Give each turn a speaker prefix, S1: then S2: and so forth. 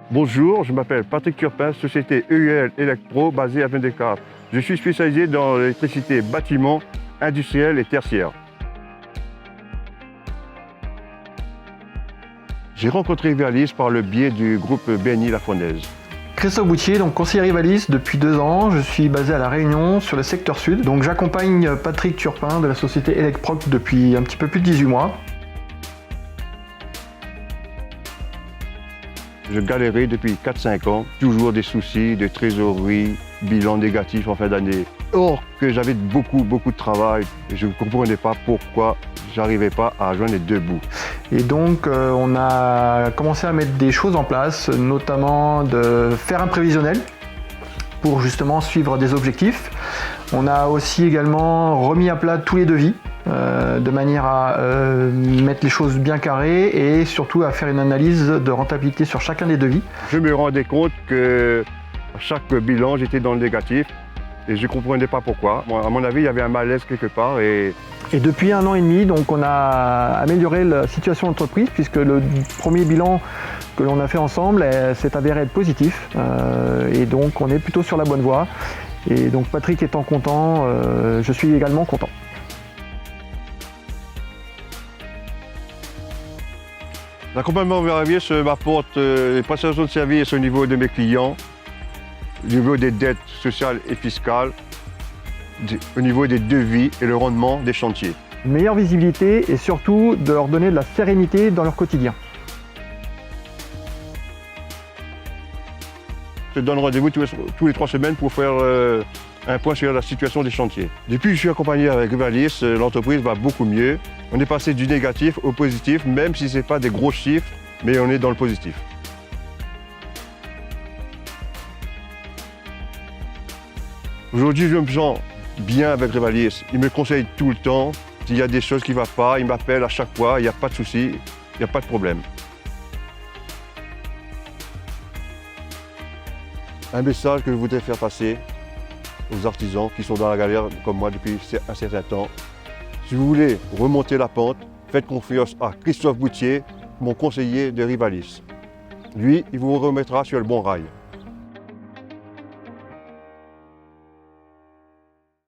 S1: Bonjour, je m'appelle Patrick Turpin, société EUL Electro basée à Vindécap. Je suis spécialisé dans l'électricité bâtiment, industriel et tertiaire. J'ai rencontré Rivalis par le biais du groupe BNI La Fournaise.
S2: Christophe Boutier, donc conseiller Rivalis depuis 2 ans. Je suis basé à La Réunion sur le secteur sud. Donc j'accompagne Patrick Turpin de la société Elecproc depuis un petit peu plus de 18 mois.
S1: Je galérais depuis 4-5 ans, toujours des soucis de trésorerie, bilan négatif en fin d'année. Or que j'avais beaucoup de travail et je ne comprenais pas pourquoi j'arrivais pas à joindre les deux bouts.
S2: Et donc on a commencé à mettre des choses en place, notamment de faire un prévisionnel pour justement suivre des objectifs. On a aussi également remis à plat tous les devis de manière à mettre les choses bien carrées et surtout à faire une analyse de rentabilité sur chacun des devis.
S1: Je me rendais compte que à chaque bilan, j'étais dans le négatif et je ne comprenais pas pourquoi. Bon, à mon avis, il y avait un malaise quelque part. Et
S2: depuis 1 an et demi, donc, on a amélioré la situation d'entreprise puisque le premier bilan que l'on a fait ensemble s'est avéré être positif. Et donc on est plutôt sur la bonne voie. Et donc Patrick étant content, je suis également content.
S1: L'accompagnement vers Rivalis m'apporte les prestations de services au niveau de mes clients, au niveau des dettes sociales et fiscales, au niveau des devis et le rendement des chantiers.
S2: Une meilleure visibilité et surtout de leur donner de la sérénité dans leur quotidien.
S1: Je donne rendez-vous tous les 3 semaines pour faire un point sur la situation des chantiers. Depuis que je suis accompagné avec Rivalis, l'entreprise va beaucoup mieux. On est passé du négatif au positif, même si ce n'est pas des gros chiffres, mais on est dans le positif. Aujourd'hui, je me sens bien avec Rivalis. Il me conseille tout le temps. S'il y a des choses qui ne vont pas, il m'appelle à chaque fois, il n'y a pas de souci, il n'y a pas de problème. Un message que je voudrais faire passer aux artisans qui sont dans la galère comme moi depuis un certain temps. Si vous voulez remonter la pente, faites confiance à Christophe Boutier, mon conseiller de Rivalis. Lui, il vous remettra sur le bon rail.